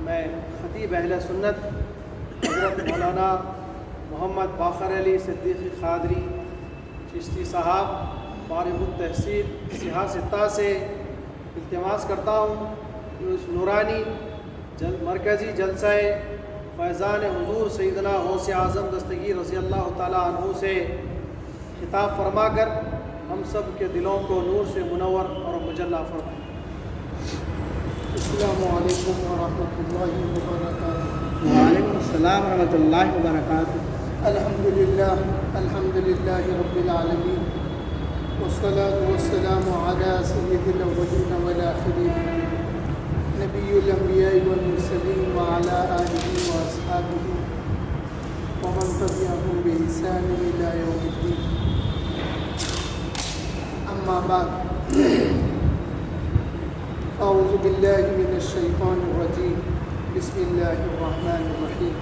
میں خطیب اہل سنت حضرت مولانا محمد باقر علی صدیقی قادری چشتی صاحب فارغ التحصیل سیاستہ سے التماس کرتا ہوں کہ اس نورانی مرکزی جلسہ فیضان حضور سیدنا غوث اعظم دستگیر رضی اللہ تعالیٰ عنہ سے خطاب فرما کر ہم سب کے دلوں کو نور سے منور اور مجلہ فرمائیں۔ السلام علیکم ورحمۃ اللہ وبرکاتہ۔ وعلیکم السلام ورحمۃ اللہ وبرکاتہ۔ الحمد للہ رب العالمین والصلاة والسلام علی سید الاولین والآخرین نبی الانبیاء والمرسلین وعلی آلہ واصحابہ ومن تبعهم بإحسان إلی یوم الدین۔ اما بعد، اعوذ باللہ من الشیطان الرجیم، بسم اللہ الرحمن الرحیم۔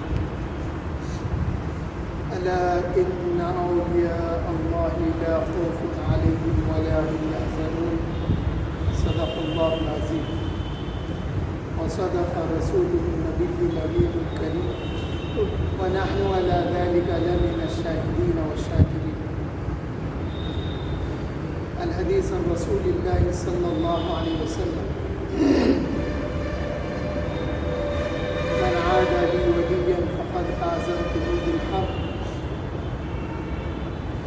الا ان اولیاء اللہ لا خوف علیہم ولا هم یحزنون، صدق اللہ العظیم وصدق رسوله النبی النبی الکریم ونحن على ذلك لمن الشاہدین والشاکرین۔ الحدیث عن رسول اللہ صلی اللہ علیہ وسلم، من عاد لي وليا فقد آذنته بالحرب،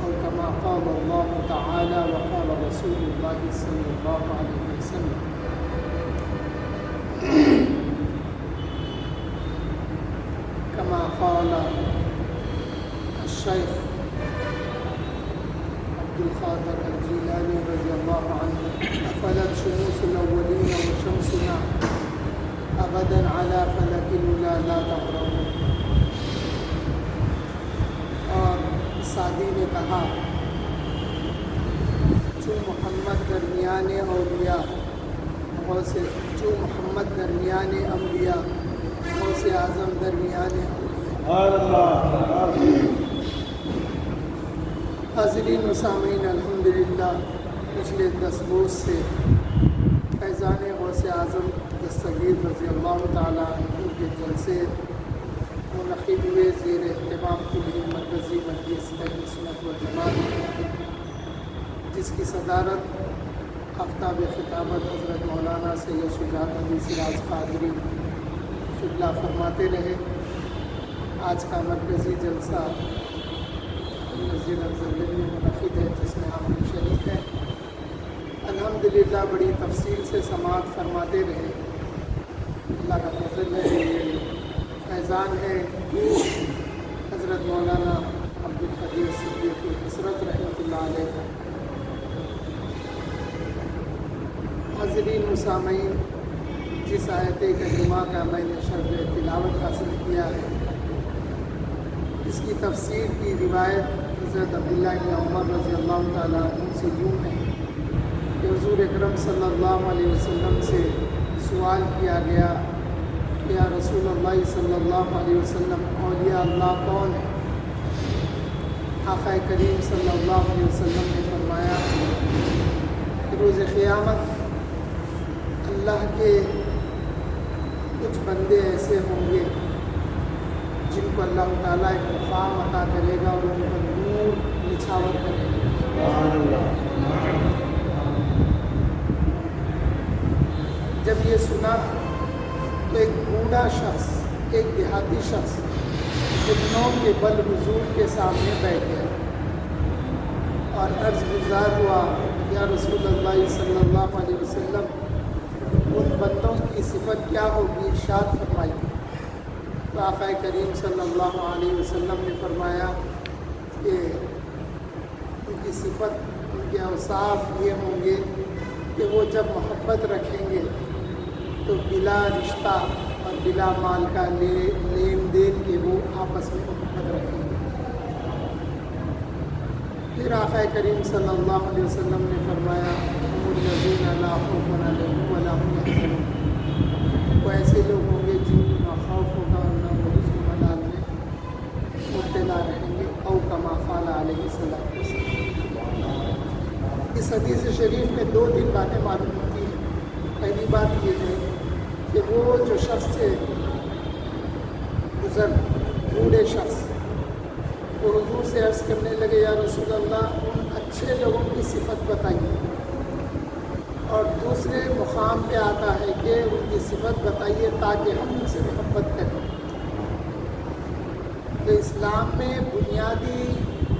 أو كما قال الله تعالى وقال رسول الله صلى الله عليه وسلم۔ كما قال الشيخ عبد القادر الجیلانی رضی اللہ عنہ، افلت شموس الاولین وشمسنا ابدا على فلک الولا لا تغرب۔ اور سعدی نے کہا، جو محمد درمیان اولیاء جو محمد درمیان انبیاء غوث اعظم درمیان اولیاء۔ حاضرین و سامعین، الحمدللہ پچھلے 10 روز سے فیضان غوث اعظم دستگیر رضی اللہ تعالیٰ عنہ کے جلسے منعقد ہوئے زیر اہتمام کلی مرکزی مجلس اہل سنت والجماعت، جس کی صدارت آفتاب خطابت حضرت مولانا سید شجاعت علی سراج قادری قبلہ فرماتے رہے۔ آج کا مرکزی جلسہ مسجد افضل میں منعقد ہے، جس میں آپ شریک ہیں۔ الحمدللہ بڑی تفصیل سے سماعت فرماتے رہے۔ اللہ کا فضل ہے، یہ فیضان ہے حضرت مولانا عبدالقدیر صدیقی حضرت رحمۃ اللہ علیہ۔ حاضرین و سامعین، جس آیت کریمہ کا میں نے شرح تلاوت حاصل کیا ہے، اس کی تفسیر کی روایت حضرت عبداللہ بن عمر رضی اللہ تعالیٰ عنہ سے یوں ہے کہ حضور اکرم صلی اللہ علیہ وسلم سے سوال کیا گیا کہ یا رسول اللہ صلی اللہ علیہ وسلم، اولیاء اللہ کون ہیں؟ آقا کریم صلی اللہ علیہ وسلم نے فرمایا کہ روز قیامت اللہ کے کچھ بندے ایسے ہوں گے جن کو اللہ تعالیٰ ایک مقام عطا کرے گا اور ان پر نور نچھاور کرے گا۔ جب یہ سنا تو ایک بوڑھا شخص، ایک دیہاتی شخص گھٹنوں کے بل حضور کے سامنے بیٹھ گیا اور عرض گزار ہوا، یا رسول اللہ صلی اللہ علیہ وسلم، ان بندوں کی صفت کیا ہوگی؟ ارشاد فرمائیے۔ تو آقا کریم صلی اللہ علیہ وسلم نے فرمایا کہ ان کی صفت، ان کے اوصاف یہ ہوں گے کہ وہ جب محبت رکھیں گے تو بلا رشتہ اور بلا مال کا لین دین کے وہ آپس میں محبت رکھیں گے۔ پھر آقا کریم صلی اللہ علیہ وسلم نے فرمایا، هم الذین لا خوف علیہم ولا هم یحزنون، وہ ایسے لوگ ہوں گے جن کو نہ خوف ہوگا اور نہ وہ حزن و ملال میں مبتلا رہیں گے، او کما قال علیہ الصلوۃ والسلام۔ اس حدیث شریف میں 2 باتیں معلوم ہوتی ہیں۔ پہلی بات یہ ہے کہ وہ جو شخص ذر بوڑھے شخص وہ حضور سے عرض کرنے لگے یا رسول اللہ ان اچھے لوگوں کی صفت بتائیے، اور دوسرے مقام پہ آتا ہے کہ ان کی صفت بتائیے تاکہ ہم ان سے محبت کریں۔ تو اسلام میں بنیادی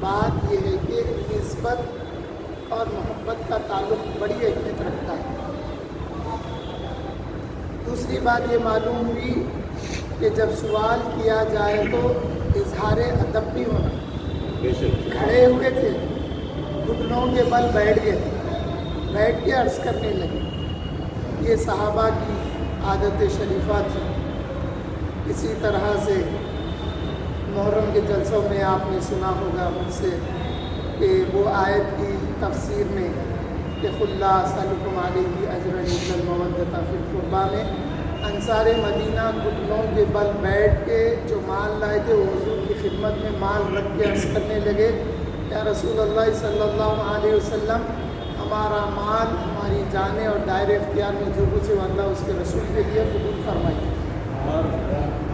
بات یہ ہے کہ نسبت اور محبت کا تعلق بڑی اہمیت رکھتا ہے۔ دوسری بات یہ معلوم ہوئی کہ جب سوال کیا جائے تو اظہار ادب بھی ہونا۔ کھڑے ہوئے تھے، گھٹنوں کے بل بیٹھ کے عرض کرنے لگے۔ یہ صحابہ کی عادت شریفہ تھی۔ اسی طرح سے محرم کے جلسوں میں آپ نے سنا ہوگا مجھ سے کہ وہ آیت کی تفسیر میں کہ قُل لا أَسْأَلُكُمْ عَلَيْهِ أَجْرًا إِلَّا الْمَوَدَّةَ فِي الْقُرْبَىٰ میں انصار مدینہ گھٹنوں کے بل بیٹھ کے جو مال لائے تھے وہ حضور کی خدمت میں مال رکھ کے عرض کرنے لگے، یا رسول اللہ صلی اللہ علیہ وسلم ہمارا مال، ہماری جانیں اور دائرے اختیار میں جو کچھ ہے اللہ اس کے رسول کے لیے قبول فرمائیے۔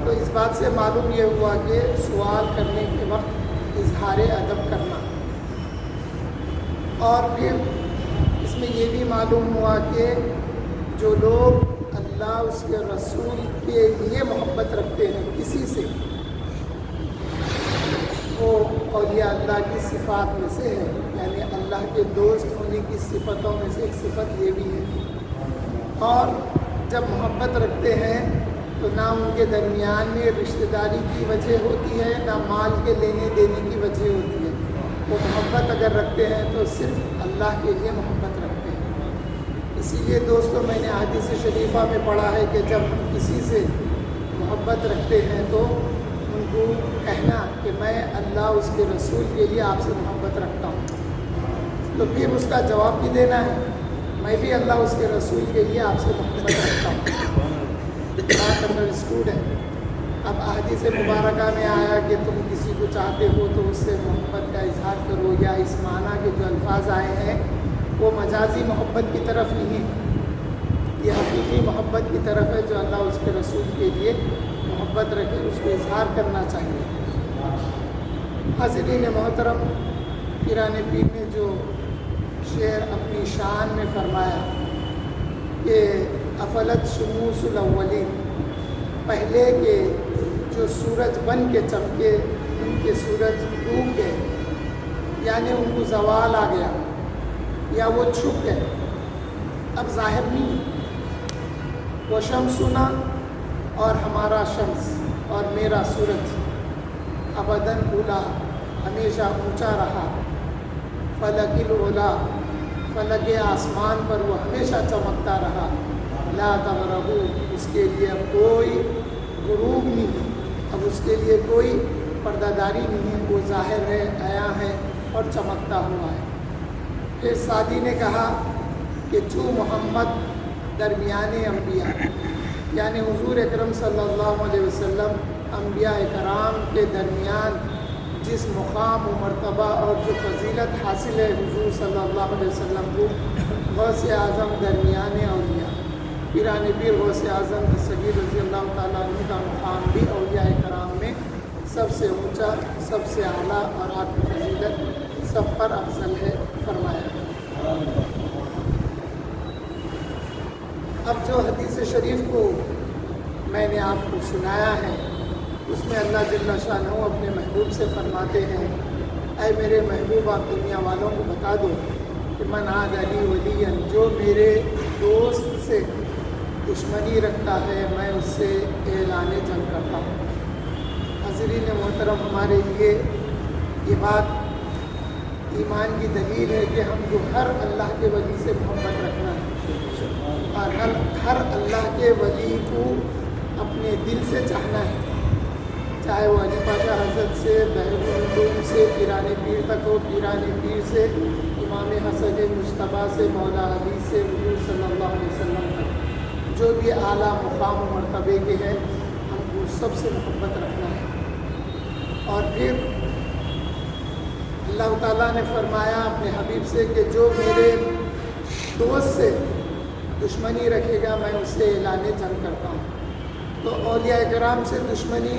تو اس بات سے معلوم یہ ہوا کہ سوال کرنے کے وقت اظہار ادب کرنا، اور پھر اس میں یہ بھی معلوم ہوا کہ جو لوگ اللہ اس کے رسول کے لیے محبت رکھتے ہیں کسی سے، وہ اولیاء اللہ کی صفات میں سے ہے، یعنی اللہ کے دوست ہونے کی صفتوں میں سے ایک صفت یہ بھی ہے۔ اور جب محبت رکھتے ہیں تو نہ ان کے درمیان میں رشتہ داری کی وجہ ہوتی ہے، نہ مال کے لینے دینے کی وجہ ہوتی ہے۔ وہ محبت اگر رکھتے ہیں تو صرف اللہ کے لیے محبت رکھتے ہیں۔ اسی لیے دوستوں میں نے حدیث شریفہ میں پڑھا ہے کہ جب ہم کسی سے محبت رکھتے ہیں تو ان کو کہنا کہ میں اللہ اس کے رسول کے لیے آپ سے محبت رکھتا ہوں، تو پھر اس کا جواب بھی دینا ہے، میں بھی اللہ اس کے رسول کے لیے آپ سے محبت رکھتا ہوں۔ بات انڈرسٹوڈ ہے۔ اب احادیث مبارکہ میں آیا کہ تم کسی کو چاہتے ہو تو اس سے محبت کا اظہار کرو، یا اس معنی کے جو الفاظ آئے ہیں وہ مجازی محبت کی طرف نہیں، یہ حقیقی محبت کی طرف ہے۔ جو اللہ اس کے رسول کے لیے محبت رکھے اس کو اظہار کرنا چاہیے۔ حاضرین محترم، پیران پیر نے جو شعر اپنی شان میں فرمایا کہ افلت شموس الاولین، پہلے کے جو سورج بن کے چمکے ان کے سورج ڈوب گئے، یعنی ان کو زوال آ گیا یا وہ چھپ گئے، اب ظاہر نہیں۔ وہ شمسنا، اور ہمارا شمس اور میرا سورج ابداً اولا، ہمیشہ اونچا رہا، فلک العلا، فلک آسمان پر وہ ہمیشہ چمکتا رہا، لا تغربو، اس کے لیے اب کوئی غروب نہیں ہے، اب اس کے لیے کوئی پردہ داری نہیں ہے، وہ ظاہر ہے، عیاں ہے اور چمکتا ہوا ہے۔ پھر سعدی نے کہا کہ چو محمد درمیان انبیاء، یعنی حضور اکرم صلی اللہ علیہ وسلم انبیاء کرام کے درمیان جس مقام و مرتبہ اور جو فضیلت حاصل ہے حضور صلی اللہ علیہ وسلم کو، غوث اعظم درمیان اولیاء، پیران پیر غوث اعظم دستگیر رضی اللہ تعالیٰ عنہ کا مقام بھی اولیاء کرام میں سب سے اونچا، سب سے اعلیٰ اور آپ کی فضیلت سب پر افضل ہے فرمایا ہے۔ اب جو حدیث شریف کو میں نے آپ کو سنایا ہے اس میں اللہ جل شانہ اپنے محبوب سے فرماتے ہیں، اے میرے محبوب آپ دنیا والوں کو بتا دو کہ من عاد لی ولی، جو میرے دوست سے دشمنی رکھتا ہے میں اس سے اعلان جنگ کرتا ہوں۔ حاضرین محترم، ہمارے لیے یہ بات ایمان کی دلیل ہے کہ ہم کو ہر اللہ کے ولی سے محبت رکھنا ہے، اور ہر اللہ کے ولی کو اپنے دل سے چاہنا ہے، چاہے وہ علی پاشا حضرت سے، بہرالعلوم سے، پیران پیر تک ہو، پیران پیر سے امام حسن مجتبیٰ سے، مولا علی سے، حضور صلی اللہ علیہ وسلم تک، جو بھی اعلیٰ مقام و مرتبے کے ہیں ہم کو سب سے محبت رکھنا ہے۔ اور پھر اللہ تعالیٰ نے فرمایا اپنے حبیب سے کہ جو میرے دوست سے دشمنی رکھے گا میں اس سے اعلان جنگ کرتا ہوں۔ تو اولیاء کرام سے دشمنی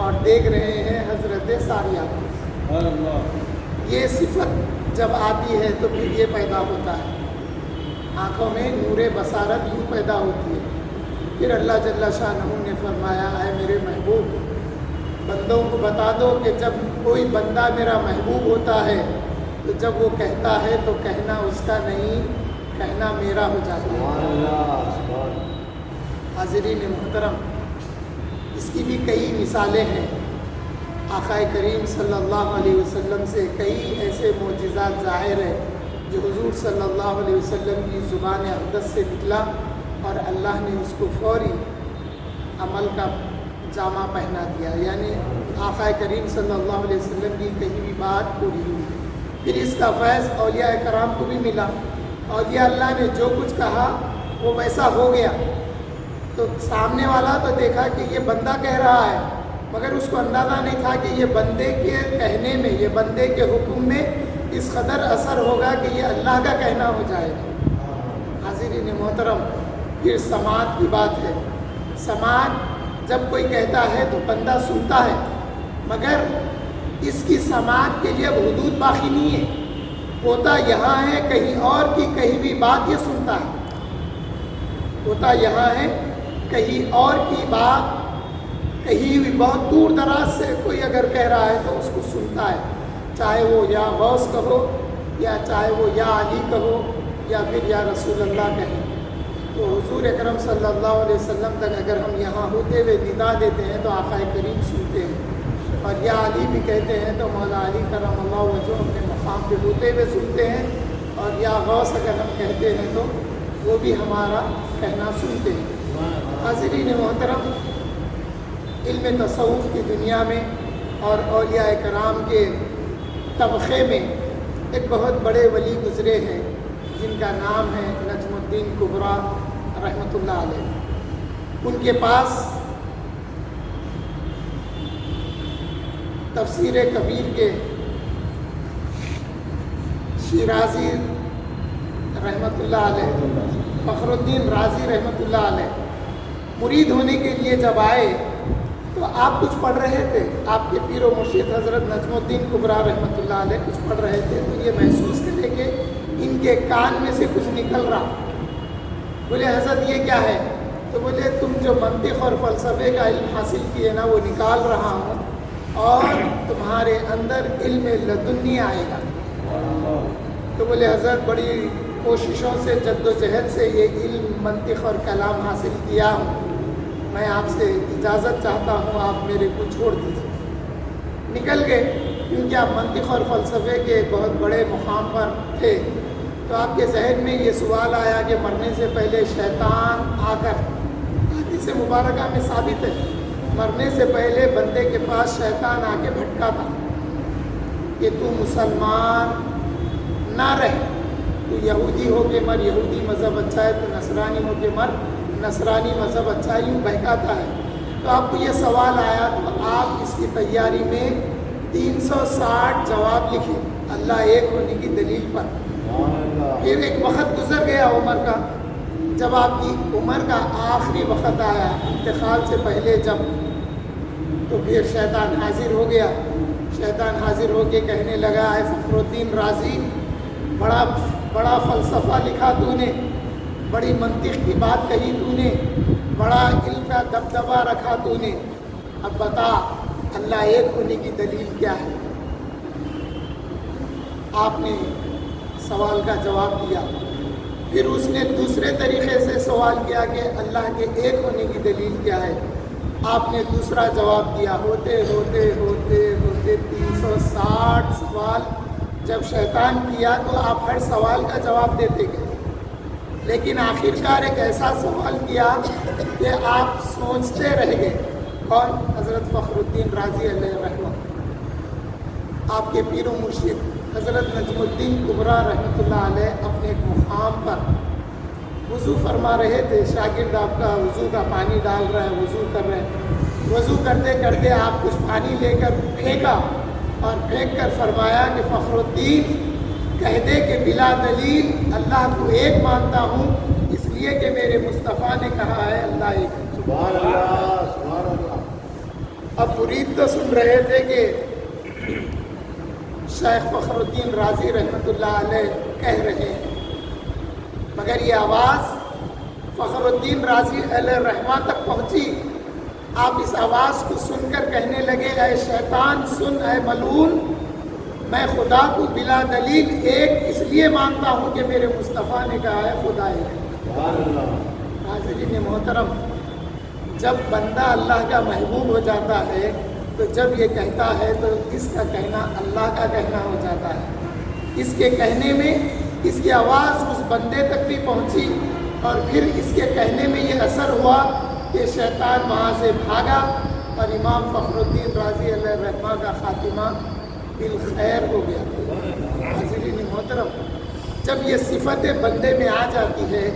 اور دیکھ رہے ہیں حضرت ساریہ کو۔ یہ صفت جب آتی ہے تو پھر یہ پیدا ہوتا ہے، آنکھوں میں نور بصارت یوں پیدا ہوتی ہے۔ پھر اللہ جل شانہ نے فرمایا اے میرے محبوب، بندوں کو بتا دو کہ جب کوئی بندہ میرا محبوب ہوتا ہے تو جب وہ کہتا ہے تو کہنا اس کا نہیں، کہنا میرا ہو جاتا ہے۔ حاضرین محترم، اس کی بھی کئی مثالیں ہیں۔ آقا کریم صلی اللہ علیہ وسلم سے کئی ایسے معجزات ظاہر ہیں جو حضور صلی اللہ علیہ وسلم کی زبان اقدس سے نکلا اور اللہ نے اس کو فوری عمل کا جامہ پہنا دیا، یعنی آقا کریم صلی اللہ علیہ وسلم کی کہیں بھی بات پوری ہوئی۔ پھر اس کا فیض اولیاء کرام کو بھی ملا، اولیاء اللہ نے جو کچھ کہا وہ ویسا ہو گیا۔ تو سامنے والا تو دیکھا کہ یہ بندہ کہہ رہا ہے، مگر اس کو اندازہ نہیں تھا کہ یہ بندے کے کہنے میں، یہ بندے کے حکم میں اس قدر اثر ہوگا کہ یہ اللہ کا کہنا ہو جائے گا۔ حاضرین محترم، پھر سماعت کی بات ہے۔ سماعت جب کوئی کہتا ہے تو بندہ سنتا ہے، مگر اس کی سماعت کے لیے اب حدود باقی نہیں ہے، ہوتا یہاں ہے، کہیں اور کی کہیں بھی بات یہ سنتا ہے، ہوتا یہاں ہے، کہیں اور کی بات کہیں بھی بہت دور دراز سے کوئی اگر کہہ رہا ہے تو اس کو سنتا ہے، چاہے وہ یا غوث کہو، یا چاہے وہ یا علی کہو، یا پھر یا رسول اللہ کہیں۔ تو حضور اکرم صلی اللہ علیہ وسلم تک اگر ہم یہاں ہوتے ہوئے ندا دیتے ہیں تو آقا کریم سنتے ہیں، اور یا علی بھی کہتے ہیں تو مولا علی کرم اللہ وجہہ اپنے مقام پہ ہوتے ہوئے سنتے ہیں، اور یا غوث اگر ہم کہتے ہیں تو وہ بھی ہمارا کہنا سنتے ہیں۔ حاضرین محترم، علم تصوف کی دنیا میں اور اولیاء کرام کے طبقے میں ایک بہت بڑے ولی گزرے ہیں جن کا نام ہے نجم الدین کبریٰ رحمۃ اللہ علیہ۔ ان کے پاس تفسیر کبیر کے شیرازی رحمۃ اللہ علیہ، فخر الدین رازی رحمۃ اللہ علیہ مرید ہونے کے لیے جب آئے تو آپ کچھ پڑھ رہے تھے، آپ کے پیر و مرشد حضرت نجم الدین کبریٰ رحمۃ اللہ علیہ کچھ پڑھ رہے تھے، تو یہ محسوس کرے کہ ان کے کان میں سے کچھ نکل رہا۔ بولے حضرت یہ کیا ہے؟ تو بولے تم جو منطق اور فلسفے کا علم حاصل کیے نا وہ نکال رہا ہوں، اور تمہارے اندر علم لدنی آئے گا۔ تو بولے حضرت بڑی کوششوں سے، جد و جہد سے یہ علم منطق اور کلام حاصل کیا ہوں، میں آپ سے اجازت چاہتا ہوں، آپ میرے کو چھوڑ دیجیے۔ نکل گئے، کیونکہ آپ منطق اور فلسفے کے بہت بڑے مقام پر تھے۔ تو آپ کے ذہن میں یہ سوال آیا کہ مرنے سے پہلے شیطان آ کر، حدیث مبارکہ میں ثابت ہے، مرنے سے پہلے بندے کے پاس شیطان آ کے بھٹکا تھا کہ تو مسلمان نہ رہ، تو یہودی ہو کے مر، یہودی مذہب اچھا ہے، تو نصرانی ہو کے مر، نصرانی مذہب اچھا ہے، یوں بہکاتا ہے۔ تو آپ کو یہ سوال آیا تو آپ اس کی تیاری میں 360 جواب لکھے اللہ ایک ہونے کی دلیل پر۔ پھر ایک وقت گزر گیا عمر کا، جب آپ کی عمر کا آخری وقت آیا انتقال سے پہلے جب، تو پھر شیطان حاضر ہو گیا۔ شیطان حاضر ہو کے کہنے لگا اے فخر الدین رازی، بڑا فلسفہ لکھا تو نے، بڑی منطق کی بات کہی تو نے، بڑا علم کا دبدبہ رکھا تو نے، اب بتا اللہ ایک ہونے کی دلیل کیا ہے؟ آپ نے سوال کا جواب دیا۔ پھر اس نے دوسرے طریقے سے سوال کیا کہ اللہ کے ایک ہونے کی دلیل کیا ہے؟ آپ نے دوسرا جواب دیا۔ ہوتے ہوتے ہوتے ہوتے 360 سوال جب شیطان کیا تو آپ ہر سوال کا جواب دیتے گئے، لیکن آخرکار ایک ایسا سوال کیا کہ آپ سوچتے رہ گئے۔ کون؟ حضرت فخر الدین رازی علیہ رحمہ، آپ کے پیر و مرشد حضرت نجم الدین کبریٰ رحمۃ اللہ علیہ اپنے ایک مقام پر وضو فرما رہے تھے۔ شاگرد آپ کا وضو کا پانی ڈال رہا ہے، وضو کر رہے ہیں، وضو کرتے کرتے آپ کچھ پانی لے کر پھینکا، اور پھینک کر فرمایا کہ فخر الدین کہہ دے کہ بلا دلیل اللہ کو ایک مانتا ہوں، اس لیے کہ میرے مصطفیٰ نے کہا ہے اللہ ایک۔ سبحان اللہ، سبحان اللہ۔ اب مرید تو سن رہے تھے کہ شیخ فخر الدین رازی رحمۃ اللہ علیہ کہہ رہے ہیں، مگر یہ آواز فخر الدین رازی علیہ رحمہ تک پہنچی۔ آپ اس آواز کو سن کر کہنے لگے، اے شیطان سن، اے ملعون، میں خدا کو بلا دلیل ایک اس لیے مانتا ہوں کہ میرے مصطفیٰ نے کہا ہے خدا ہے۔ حاضرین محترم، جب بندہ اللہ کا محبوب ہو جاتا ہے تو جب یہ کہتا ہے تو اس کا کہنا اللہ کا کہنا ہو جاتا ہے۔ اس کے کہنے میں اس کی آواز اس بندے تک بھی پہنچی، اور پھر اس کے کہنے میں یہ اثر ہوا کہ شیطان وہاں سے بھاگا اور امام فخر الدین رازی علیہ الرحمہ کا خاتمہ بالخیر ہو گیا۔ حاضرین محترم، جب یہ صفت بندے میں آ جاتی ہے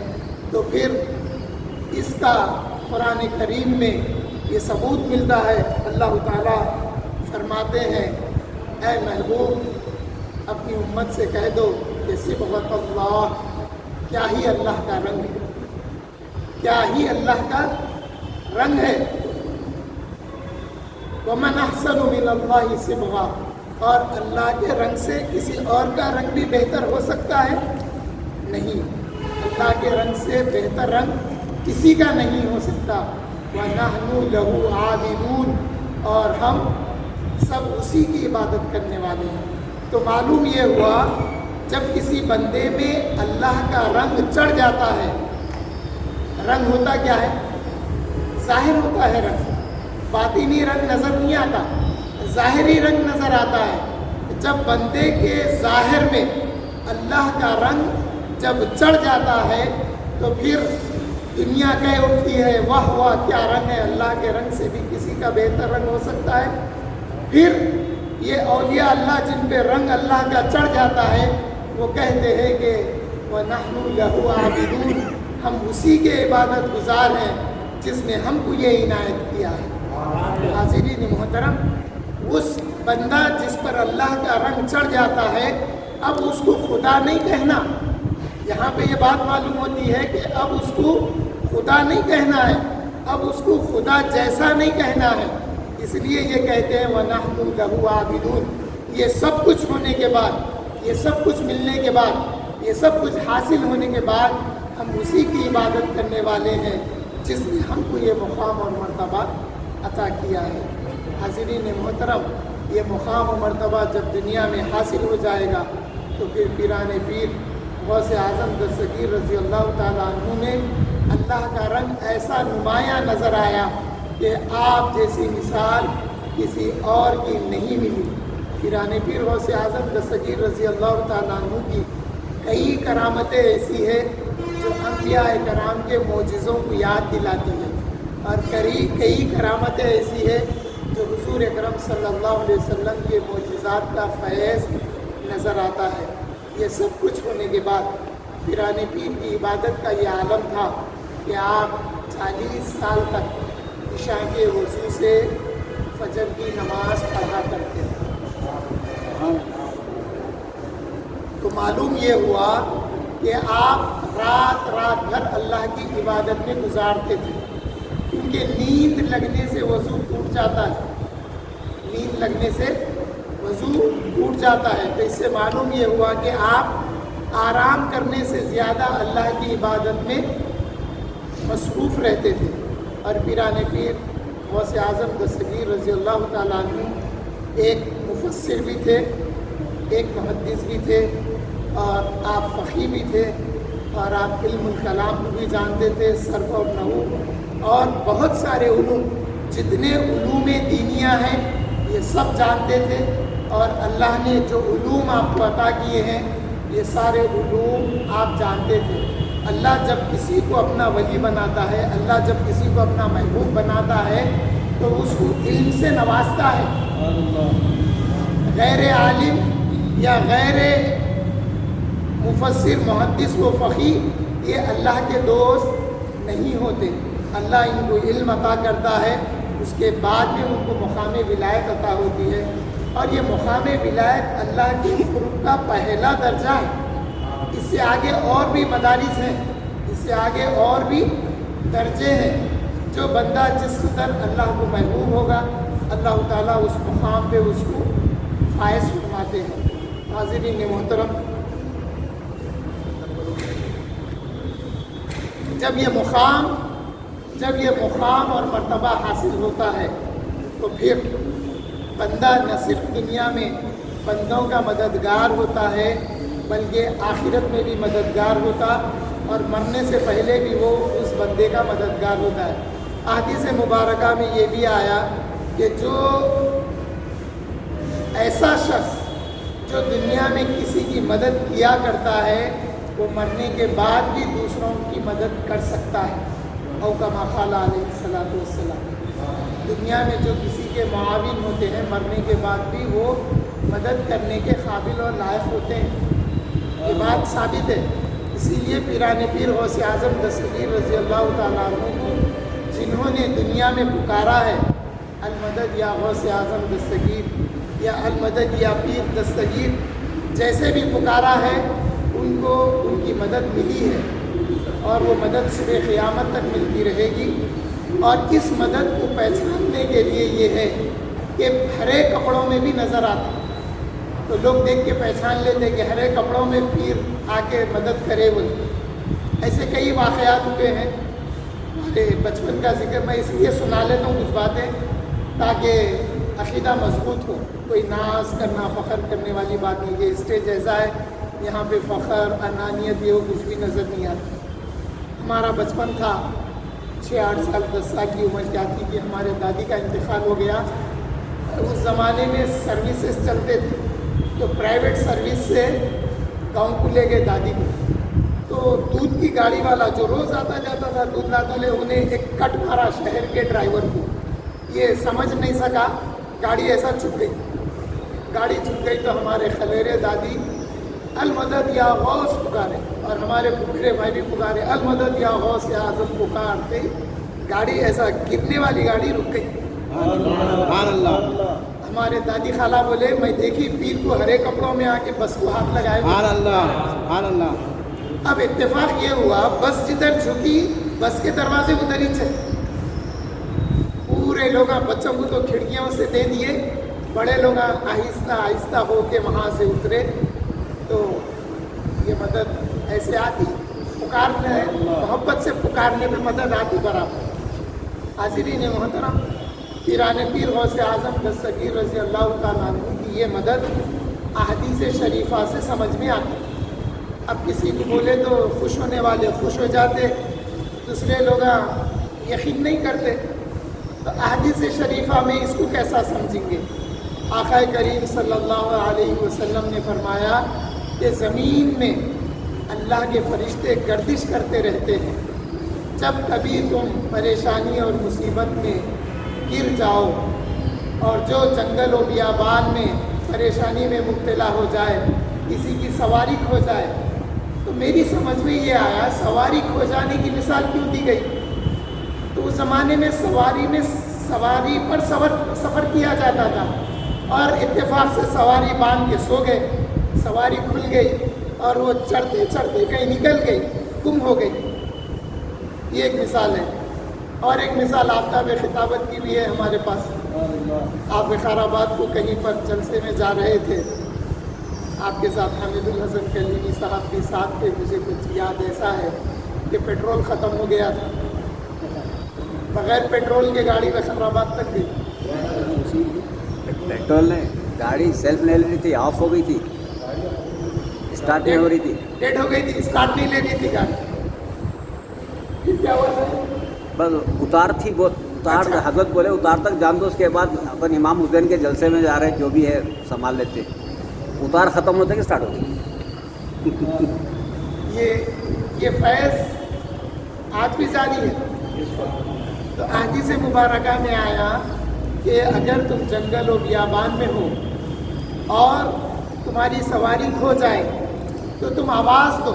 تو پھر اس کا قرآن کریم میں یہ ثبوت ملتا ہے۔ اللہ تعالیٰ فرماتے ہیں، اے محبوب اپنی امت سے کہہ دو کہ صبغۃ اللہ، کیا ہی اللہ کا رنگ ہے، کیا ہی اللہ کا رنگ ہے۔ وَمَنْ أَحْسَنُ مِنَ اللَّهِ صِبْغًا، اور اللہ کے رنگ سے کسی اور کا رنگ بھی بہتر ہو سکتا ہے؟ نہیں، اللہ کے رنگ سے بہتر رنگ کسی کا نہیں ہو سکتا۔ وَنَحْنُ لَهُ عَابِدُونَ، اور ہم سب اسی کی عبادت کرنے والے ہیں۔ تو معلوم یہ ہوا جب کسی بندے میں اللہ کا رنگ چڑھ جاتا ہے، رنگ ہوتا کیا ہے؟ ظاہر ہوتا ہے رنگ، باطنی رنگ نظر نہیں آتا، ظاہری رنگ نظر آتا ہے۔ جب بندے کے ظاہر میں اللہ کا رنگ جب چڑھ جاتا ہے تو پھر دنیا کہہ اٹھتی ہے، واہ واہ کیا رنگ ہے، اللہ کے رنگ سے بھی کسی کا بہتر رنگ ہو سکتا ہے۔ پھر یہ اولیاء اللہ جن پہ رنگ اللہ کا چڑھ جاتا ہے وہ کہتے ہیں کہ وَنَحْنُ لَهُ عَابِدُونَ، ہم اسی کے عبادت گزار ہیں جس نے ہم کو یہ عنایت کیا ہے۔ حاضرین محترم، اس بندہ جس پر اللہ کا رنگ چڑھ جاتا ہے اب اس کو خدا نہیں کہنا۔ یہاں پہ یہ بات معلوم ہوتی ہے کہ اب اس کو خدا نہیں کہنا ہے، اب اس کو خدا جیسا نہیں کہنا ہے۔ اس لیے یہ کہتے ہیں وَنَحْنُ لَهُ عَابِدُونَ۔ یہ سب کچھ ہونے کے بعد، یہ سب کچھ ملنے کے بعد، یہ سب کچھ حاصل ہونے کے بعد ہم اسی کی عبادت کرنے والے ہیں جس نے ہم کو یہ مقام اور مرتبہ عطا کیا ہے۔ حاضرین محترم، یہ مقام و مرتبہ جب دنیا میں حاصل ہو جائے گا تو پھر پیران پیر غوث اعظم دستگیر رضی اللہ تعالیٰ عنہ نے اللہ کا رنگ ایسا نمایاں نظر آیا کہ آپ جیسی مثال کسی اور کی نہیں ملی۔ پیران پیر غوث اعظم دستگیر رضی اللہ تعالیٰ عنہ کی کئی کرامتیں ایسی ہیں جو انبیاء کرام کے معجزوں کو یاد دلاتی ہیں، اور کئی کرامتیں ایسی ہیں جو حضور اکرم صلی اللہ علیہ وسلم کے معجزات کا فیض نظر آتا ہے۔ یہ سب کچھ ہونے کے بعد پیران پیر کی عبادت کا یہ عالم تھا کہ آپ 40 سال تک عشاء کے وضو سے فجر کی نماز پڑھا کرتے تھے۔ تو معلوم یہ ہوا کہ آپ رات بھر اللہ کی عبادت میں گزارتے تھے، کیونکہ نیند لگنے سے وضو ٹوٹ جاتا ہے، نیند لگنے سے وضو ٹوٹ جاتا ہے۔ تو اس سے معلوم یہ ہوا کہ آپ آرام کرنے سے زیادہ اللہ کی عبادت میں مصروف رہتے تھے۔ اور پیران پیر غوث اعظم دستگیر رضی اللہ تعالیٰ عنہ ایک مفسر بھی تھے، ایک محدث بھی تھے، اور آپ فقیہ بھی تھے، اور آپ علم الکلام کو بھی جانتے تھے، صرف اور نحو اور بہت سارے علوم، جتنے علوم دینیہ ہیں یہ سب جانتے تھے۔ اور اللہ نے جو علوم آپ کو عطا کیے ہیں یہ سارے علوم آپ جانتے تھے۔ اللہ جب کسی کو اپنا ولی بناتا ہے، اللہ جب کسی کو اپنا محبوب بناتا ہے تو اس کو علم سے نوازتا ہے۔ غیر عالم یا غیر مفسر، محدث و فقیہ یہ اللہ کے دوست نہیں ہوتے۔ اللہ ان کو علم عطا کرتا ہے، اس کے بعد میں ان کو مقام ولایت عطا ہوتی ہے، اور یہ مقام ولایت اللہ کے قرب کا پہلا درجہ ہے۔ اس سے آگے اور بھی مدارس ہیں، اس سے آگے اور بھی درجے ہیں۔ جو بندہ جس قدر اللہ کو محبوب ہوگا، اللہ تعالیٰ اس مقام پہ اس کو فائز فرماتے ہیں۔ حاضرین محترم، جب یہ مقام اور مرتبہ حاصل ہوتا ہے تو پھر بندہ نہ صرف دنیا میں بندوں کا مددگار ہوتا ہے بلکہ آخرت میں بھی مددگار ہوتا اور مرنے سے پہلے بھی وہ اس بندے کا مددگار ہوتا ہے۔ احادیث مبارکہ میں یہ بھی آیا کہ جو ایسا شخص جو دنیا میں کسی کی مدد کیا کرتا ہے وہ مرنے کے بعد بھی دوسروں کی مدد کر سکتا ہے۔ او کما قال علیہ الصلوۃ والسلام، دنیا میں جو کسی کے معاون ہوتے ہیں مرنے کے بعد بھی وہ مدد کرنے کے قابل اور لائق ہوتے ہیں۔ یہ بات ثابت ہے۔ اسی لیے پیران پیر غوث اعظم دستگیر رضی اللہ تعالیٰ عنہ کو جنہوں نے دنیا میں پکارا ہے المدد یا غوث اعظم دستگیر یا المدد یا پیر دستگیر، جیسے بھی پکارا ہے ان کو ان کی مدد ملی ہے اور وہ مدد صبح قیامت تک ملتی رہے گی۔ اور اس مدد کو پہچاننے کے لیے یہ ہے کہ ہرے کپڑوں میں بھی نظر آتا، تو لوگ دیکھ کے پہچان لیتے کہ ہرے کپڑوں میں پیر آ کے مدد کرے بولے۔ ایسے کئی واقعات ہوئے ہیں۔ ہمارے بچپن کا ذکر میں اس لیے سنا لیتا ہوں کچھ باتیں تاکہ عقیدہ مضبوط ہو، کوئی ناز کرنا فخر کرنے والی بات نہیں۔ یہ اسٹیج ایسا ہے یہاں پہ فخر انانیت یہ کچھ بھی نظر نہیں آتا۔ ہمارا بچپن تھا، 6-8 سال 10 سال کی عمر کیا تھی کہ ہمارے دادی کا انتقال ہو گیا۔ اس زمانے میں سروسز چلتے تھے تو پرائیویٹ سروس سے گاؤں کو لے گئے دادی کو، تو دودھ کی گاڑی والا جو روز آتا جاتا تھا دودھ لاتا لے انہیں ایک کٹ مارا شہر کے ڈرائیور کو۔ یہ سمجھ نہیں سکا، گاڑی ایسا چھپ گئی۔ گاڑی چھپ گئی تو ہمارے خلیرے دادی المدد یا غوث پکارے اور ہمارے پھپھیرے بھائی بھی پکارے المدد یا غوث اعظم پکارتے، گاڑی ایسا گرنے والی گاڑی رک گئی۔ سبحان اللہ، ہمارے دادی خالہ بولے میں دیکھی پیر کو ہرے کپڑوں میں آ کے بس کو ہاتھ لگائے۔ سبحان اللہ، سبحان اللہ۔ اب اتفاق یہ ہوا بس جدھر جھکی بس کے دروازے ادھر ہی تھے۔ پورے لوگ بچوں کو تو کھڑکیوں سے دے دیے، بڑے لوگ آہستہ آہستہ ہو کے وہاں سے اترے۔ تو یہ مدد ایسے آتی، پکارنے محبت سے پکارنے میں مدد آتی برابر۔ حاضرین محترم، پیران پیر غوث اعظم دستگیر رضی اللہ تعالیٰ عنہ کی یہ مدد احادیث شریفہ سے سمجھ میں آتی۔ اب کسی کو بولے تو خوش ہونے والے خوش ہو جاتے، دوسرے لوگ یقین نہیں کرتے، تو احادیث شریفہ میں اس کو کیسا سمجھیں گے؟ آقا کریم صلی اللہ علیہ وسلم نے فرمایا کہ زمین میں اللہ کے فرشتے گردش کرتے رہتے ہیں، جب کبھی تم پریشانی اور مصیبت میں گر جاؤ اور جو جنگل و بیابان میں پریشانی میں مبتلا ہو جائے، کسی کی سواری کھو جائے، تو میری سمجھ میں یہ آیا سواری کھو جانے کی مثال کیوں دی گئی؟ تو اس زمانے میں سواری پر سفر کیا جاتا تھا اور اتفاق سے سواری باندھ کے سو گئے، سواری کھل گئی اور وہ چڑھتے چڑھتے کہیں نکل گئی، گم ہو گئی۔ یہ ایک مثال ہے۔ اور ایک مثال آفتاب خطابت کی بھی ہے ہمارے پاس۔ آپ وقار آباد کو کہیں پر جلسے میں جا رہے تھے، آپ کے ساتھ حامد الحسن کلیمی صاحب بھی ساتھ تھے۔ مجھے کچھ یاد ایسا ہے کہ پیٹرول ختم ہو گیا تھا، بغیر پیٹرول کے گاڑی وقار آباد تک گئی۔ پیٹرول نے گاڑی سیلف لے لی تھی، آف ہو گئی تھی، اسٹارٹ نہیں ہو رہی تھی، ڈیڈ ہو گئی تھی، اسٹارٹ نہیں لے رہی تھی گاڑی۔ پھر کیا ہوا تھا؟ بس اتار تھی، بہت اتار، حضرت بولے اتار تک جان دو، اس کے بعد اپن امام حسین کے جلسے میں جا رہے ہیں، جو بھی ہے سنبھال لیتے، اتار ختم ہوتے کہ اسٹارٹ ہوتی۔ یہ فیض آج بھی جاری ہے۔ تو احادیث مبارکہ میں آیا کہ اگر تم جنگل و بیابان میں ہو اور تمہاری سواری کھو جائے تو تم آواز دو،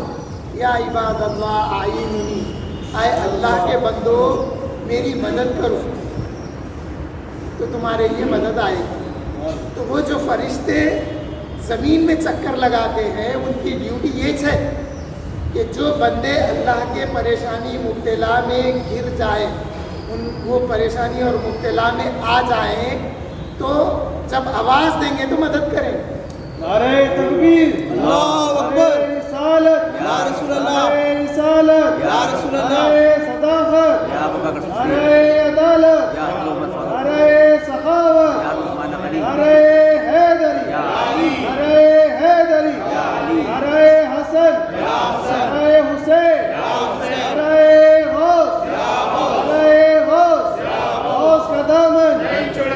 یا عباد اللہ آئینی، اے اللہ کے بندو میری مدد کرو، تو تمہارے لیے مدد آئے گی۔ تو وہ جو فرشتے زمین میں چکر لگاتے ہیں ان کی ڈیوٹی یہ ہے کہ جو بندے اللہ کے پریشانی مبتلا میں گر جائے، وہ پریشانی اور مبتلا میں آ جائیں، تو جب آواز دیں گے تو مدد کریں گے. نعرہ تکبیر، اللہ اکبر، نعرہ رسالت، یا رسول اللہ، نعرہ رسالت، یا رسول اللہ، نعرہ صداقت، یا ابو بکر صدیق، نعرہ عدالت، یا حکومت فاروق، نعرہ سخاوت، یا عثمان غنی، نعرہ حیدری، یا علی، نعرہ حیدری، یا علی، نعرہ حسن، نعرہ حسین، نعرہ غوث، نعرہ غوث، غوث کا دامن،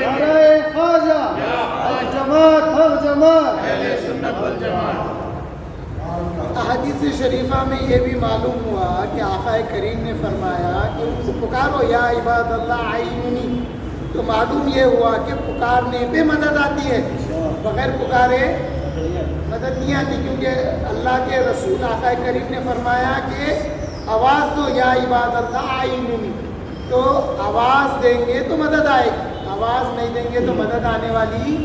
نعرہ خواجہ، الجماعت حق جماعت. احادیث شریفہ میں یہ بھی معلوم ہوا کہ آقا کریم نے فرمایا کہ ان کو پکارو یا عباد اللہ عیننی. تو معلوم یہ ہوا کہ پکارنے پہ مدد آتی ہے، بغیر پکارے مدد نہیں آتی، کیونکہ اللہ کے رسول آقا کریم نے فرمایا کہ آواز دو یا عباد اللہ عیننی. تو آواز دیں گے تو مدد آئے گی، آواز نہیں دیں گے تو مدد آنے والی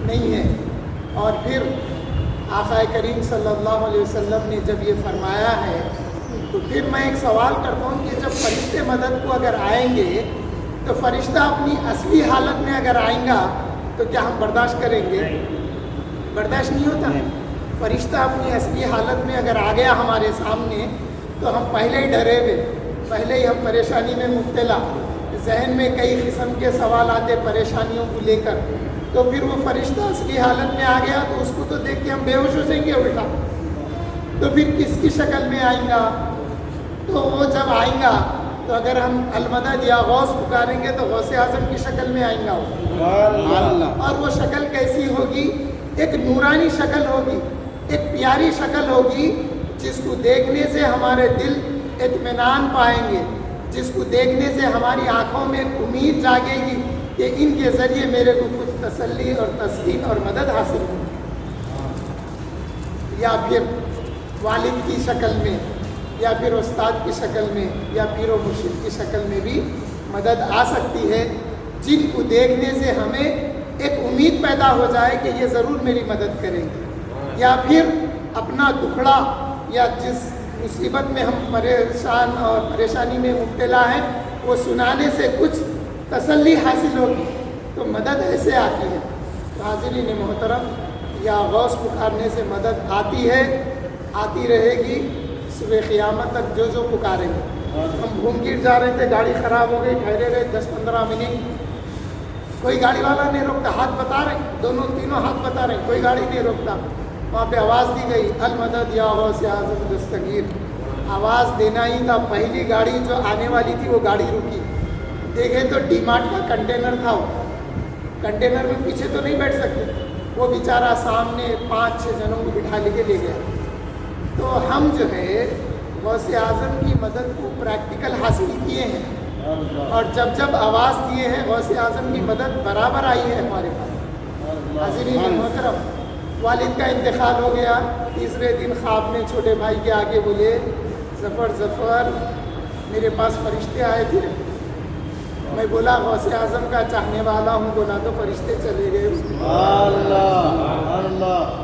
نہیں ہے. اور پھر آقا کریم صلی اللہ علیہ وسلم نے جب یہ فرمایا ہے تو پھر میں ایک سوال کرتا ہوں کہ جب فرشتے مدد کو اگر آئیں گے تو فرشتہ اپنی اصلی حالت میں اگر آئیں گا تو کیا ہم برداشت کریں گے؟ برداشت نہیں ہوتا. فرشتہ اپنی اصلی حالت میں اگر آ گیا ہمارے سامنے تو ہم پہلے ہی ڈرے ہوئے، پہلے ہی ہم پریشانی میں مبتلا، ذہن میں کئی قسم کے سوال آتے پریشانیوں کو لے کر. تو پھر وہ فرشتہ اصلی حالت میں آ گیا تو اس کو تو دیکھ کے ہم بے ہوش ہو جائیں گے الٹا. تو پھر کس کی شکل میں آئیں گا؟ تو وہ جب آئیں گا تو اگر ہم المدد یا غوث پکاریں گے تو غوث اعظم کی شکل میں آئیں گا وہ. اور وہ شکل کیسی ہوگی؟ ایک نورانی شکل ہوگی، ایک پیاری شکل ہوگی جس کو دیکھنے سے ہمارے دل اطمینان پائیں گے، جس کو دیکھنے سے ہماری آنکھوں میں امید جاگے گی کہ ان کے ذریعے میرے کو کچھ تسلی اور تسکین اور مدد حاصل ہو. یا پھر والد کی شکل میں، یا پھر استاد کی شکل میں، یا پیر و مرشد کی شکل میں بھی مدد آ سکتی ہے، جن کو دیکھنے سے ہمیں ایک امید پیدا ہو جائے کہ یہ ضرور میری مدد کریں گے. یا پھر اپنا دکھڑا یا جس مصیبت میں ہم پریشان اور پریشانی میں مبتلا ہیں وہ سنانے سے کچھ تسلی حاصل ہوگی. تو مدد ایسے آتی ہے. حاضرین محترم، یا غوث پکارنے سے مدد آتی ہے، آتی رہے گی صبح قیامت تک. جو پکاریں گے. ہم گھوم گھر جا رہے تھے، گاڑی خراب ہو گئی، ٹھہرے رہے 10-15 منٹ، کوئی گاڑی والا نہیں روکتا، ہاتھ بتا رہے ہیں، تینوں ہاتھ بتا رہے ہیں، کوئی گاڑی نہیں روکتا. وہاں پہ آواز دی گئی المدد یا غوث اعظم دستگیر. آواز دینا ہی تھا. پہلی گاڑی جو آنے والی تھی وہ گاڑی رکی. دیکھے تو ڈی مارٹ کا کنٹینر تھا، وہ کنٹینر میں پیچھے تو نہیں بیٹھ سکتے، وہ بیچارہ سامنے 5-6 جنوں کو بٹھا لے گیا. تو ہم جو ہے غوث اعظم کی مدد کو پریکٹیکل حاصل کیے ہیں، اور جب آواز دیے ہیں غوث اعظم کی مدد برابر آئی ہے ہمارے پاس. حاضرین محترم، والد کا انتقال ہو گیا. تیسرے دن خواب میں چھوٹے بھائی کے آگے بولے ظفر میرے پاس فرشتے آئے تھے. میں بولا غوث اعظم کا چاہنے والا ہوں. بولا تو فرشتے چلے گئے.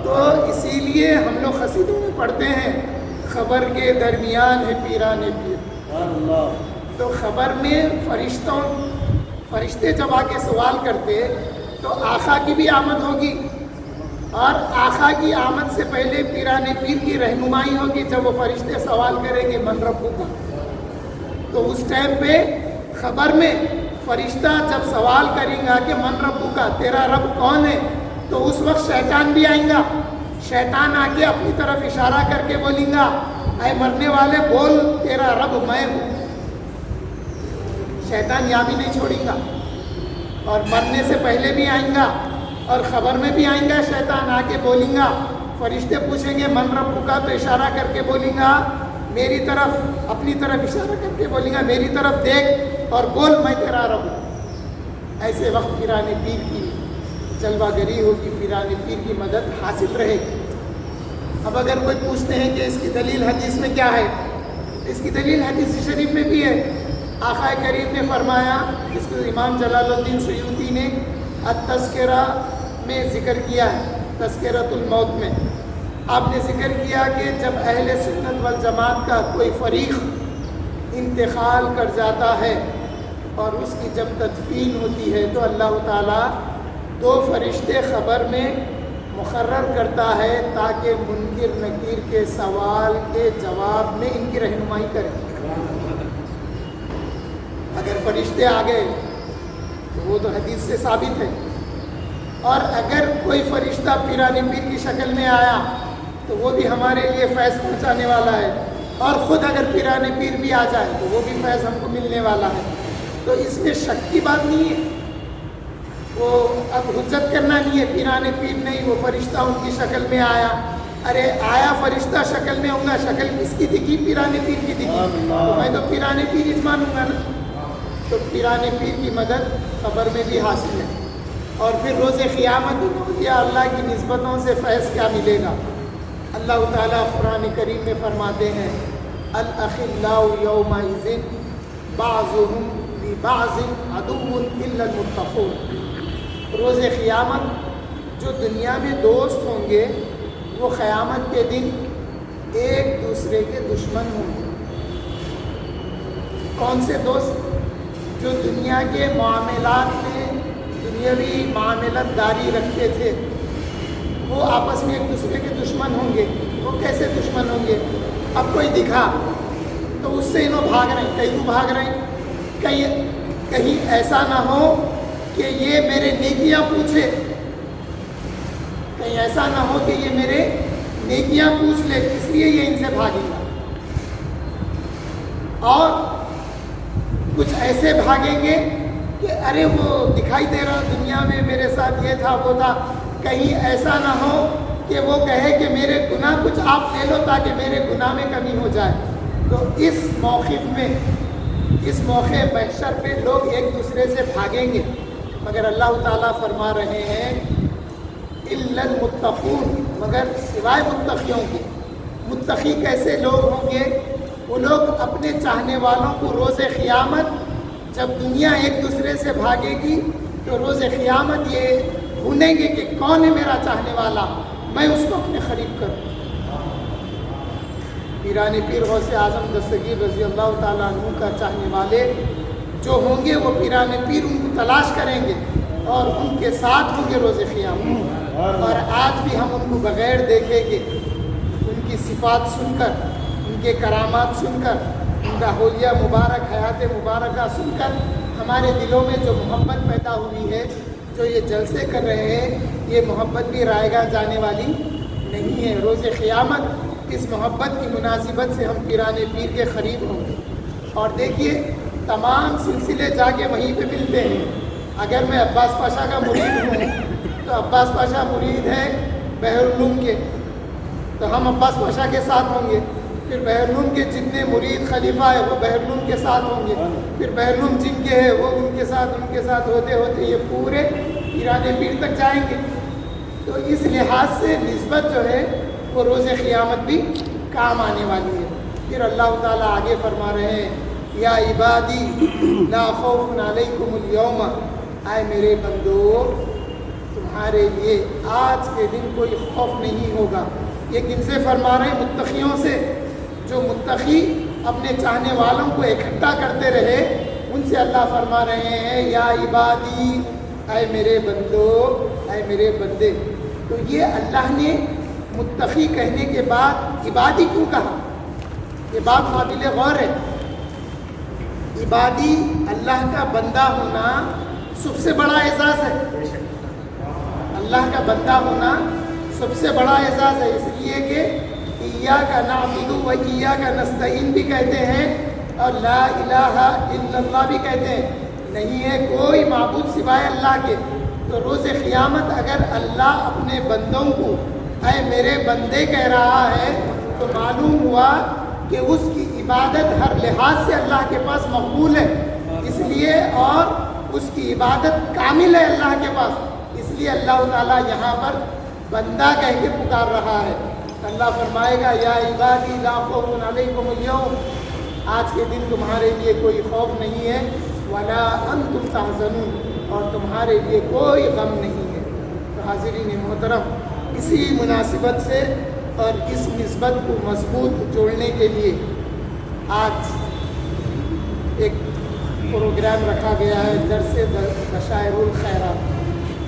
تو اسی لیے ہم لوگ قصیدوں میں پڑھتے ہیں خبر کے درمیان ہے پیران پیر. تو خبر میں فرشتے جب آ کے سوال کرتے تو آقا کی بھی آمد ہوگی، اور آقا کی آمد سے پہلے پیران پیر کی رہنمائی ہوگی. جب وہ فرشتے سوال کریں گے من ربک، تو اس ٹائم پہ خبر میں فرشتہ جب سوال کریں گا کہ من ربک، تیرا رب کون ہے، تو اس وقت شیطان بھی آئیں گا. شیطان آ کے اپنی طرف اشارہ کر کے بولیں گا اے مرنے والے بول تیرا رب میں ہوں. شیطان یہاں بھی نہیں چھوڑیں گا، اور مرنے سے پہلے بھی آئیں گا اور خبر میں بھی آئیں گا. شیطان آ کے بولیں گا، فرشتے پوچھیں گے من ربک کا، تو اشارہ کر کے بولیں گا میری طرف، اپنی طرف اشارہ کر کے بولیں گا میری طرف دیکھ اور بول میں تیرا رب ہوں. ایسے وقت پیران پیر کی جلوہ گری ہوگی، پیران پیر کی مدد حاصل رہے گی. اب اگر کوئی پوچھتے ہیں کہ اس کی دلیل حدیث میں کیا ہے، اس کی دلیل حدیث شریف میں بھی ہے. آقا کریم نے فرمایا، اس کو امام جلال الدین سیوطی نے التذکرہ میں ذکر کیا ہے، تذکرۃ الموت میں آپ نے ذکر کیا کہ جب اہل سنت والجماعت کا کوئی فریق انتقال کر جاتا ہے اور اس کی جب تدفین ہوتی ہے تو اللہ تعالیٰ 2 فرشتے خبر میں مقرر کرتا ہے تاکہ منکر نکیر کے سوال کے جواب میں ان کی رہنمائی کریں۔ اگر فرشتے آ گئے تو وہ تو حدیث سے ثابت ہے، اور اگر کوئی فرشتہ پیران پیر کی شکل میں آیا تو وہ بھی ہمارے لیے فیض پہنچانے والا ہے، اور خود اگر پیران پیر بھی آ جائے تو وہ بھی فیض ہم کو ملنے والا ہے۔ تو اس میں شک کی بات نہیں ہے، وہ اب حجت کرنا نہیں ہے پیران پیر نہیں، وہ فرشتہ ان کی شکل میں آیا، ارے آیا فرشتہ شکل میں ہوں گا، شکل کس کی دکھی؟ پیران پیر کی دکھی، تو میں تو پیران پیر ہی مانوں گا نا۔ تو پیران پیر کی مدد خبر میں بھی حاصل ہے۔ اور پھر روز قیامت یا اللہ کی نسبتوں سے فیض کیا ملے گا؟ اللہ تعالیٰ قرآن کریم میں فرماتے ہیں الاخلاء یومئذ بعضهم لبعض عدو الا المتقون۔ روز قیامت جو دنیا میں دوست ہوں گے وہ قیامت کے دن ایک دوسرے کے دشمن ہوں گے۔ کون سے دوست؟ جو دنیا کے معاملات میں دنیاوی معاملت داری رکھتے تھے، وہ آپس میں ایک دوسرے کے دشمن ہوں گے۔ وہ کیسے دشمن ہوں گے؟ اب کوئی دکھا تو اس سے انہوں بھاگ رہے ہیں، کہیں بھاگ رہے ہیں، کہیں ایسا نہ ہو کہ یہ میرے نیکیاں پوچھے، کہیں ایسا نہ ہو کہ یہ میرے نیکیاں پوچھ لے، اس لیے یہ ان سے بھاگے گا۔ اور کچھ ایسے بھاگیں گے کہ ارے وہ دکھائی دے رہا دنیا میں میرے ساتھ یہ تھا وہ تھا، کہیں ایسا نہ ہو کہ وہ کہے کہ میرے گناہ کچھ آپ لے لو تاکہ میرے گناہ میں کمی ہو جائے۔ تو اس موقف میں، اس موقع محشر پہ لوگ ایک دوسرے سے بھاگیں گے، مگر اللہ تعالیٰ فرما رہے ہیں الا المتقون، مگر سوائے متقیوں کے۔ متقی کیسے لوگ ہوں گے؟ وہ لوگ اپنے چاہنے والوں کو روز قیامت، جب دنیا ایک دوسرے سے بھاگے گی تو روز قیامت یہ ڈھونڈیں گے کہ کون ہے میرا چاہنے والا، میں اس کو اپنے قریب کروں۔ پیران پیر غوث اعظم دستگیر رضی اللہ تعالیٰ عنہ کا چاہنے والے جو ہوں گے وہ پیران پیر ان کو تلاش کریں گے اور ان کے ساتھ ہوں گے روز قیامت۔ اور آج بھی ہم ان کو بغیر دیکھیں گے، ان کی صفات سن کر، ان کے کرامات سن کر، ان کا حلیہ مبارک، حیات مبارکہ سن کر ہمارے دلوں میں جو محبت پیدا ہوئی ہے، جو یہ جلسے کر رہے ہیں، یہ محبت بھی رائے گاہ جانے والی نہیں ہے۔ روز قیامت اس محبت کی مناسبت سے ہم پیران پیر کے قریب ہوں گے۔ اور دیکھیے تمام سلسلے جا کے وہیں پہ ملتے ہیں۔ اگر میں عباس پاشا کا مرید ہوں تو عباس پاشا مرید ہے بحر العلوم کے، تو ہم عباس پاشا کے ساتھ ہوں گے۔ پھر بحر العلوم کے جتنے مرید خلیفہ ہے وہ بحر العلوم کے ساتھ ہوں گے، پھر بحر العلوم جن کے ہے وہ ان کے ساتھ ہوتے ہوتے یہ پورے پیران پیر تک جائیں گے۔ تو اس لحاظ سے نسبت جو ہے وہ روز قیامت بھی کام آنے والی ہے۔ پھر اللہ تعالیٰ آگے فرما رہے ہیں یا عبادی لا خوف علیکم اليوم، اے میرے بندو تمہارے لیے آج کے دن کوئی خوف نہیں ہوگا۔ یہ کن سے فرما رہے ہیں؟ متقیوں سے۔ جو متقی اپنے چاہنے والوں کو اکٹھا کرتے رہے ان سے اللہ فرما رہے ہیں یا عبادی، اے میرے بندو، اے میرے بندے۔ تو یہ اللہ نے متقی کہنے کے بعد عبادی کیوں کہا؟ یہ بات قابل غور ہے۔ عبادی اللہ کا بندہ ہونا سب سے بڑا اعزاز ہے۔ اللہ کا بندہ ہونا سب سے بڑا اعزاز ہے، اس لیے کہ ایاک نعبد و ایاک نستعین بھی کہتے ہیں اور لا الہ الا اللہ بھی کہتے ہیں، نہیں ہے کوئی معبود سوائے اللہ کے۔ تو روز قیامت اگر اللہ اپنے بندوں کو اے میرے بندے کہہ رہا ہے تو معلوم ہوا کہ اس کی عبادت ہر لحاظ سے اللہ کے پاس مقبول ہے، اس لیے اور اس کی عبادت کامل ہے اللہ کے پاس، اس لیے اللہ تعالیٰ یہاں پر بندہ کہہ کے پکار رہا ہے۔ اللہ فرمائے گا یا عبادی لا خوف علیکم اليوم، آج کے دن تمہارے لیے کوئی خوف نہیں ہے، ولا انتم تحزنون، اور تمہارے لیے کوئی غم نہیں ہے۔ تو حاضرین محترم، اسی مناسبت سے اور اس نسبت کو مضبوط جوڑنے کے لیے آج ایک پروگرام رکھا گیا ہے، درس بشائر الخیرات۔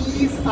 30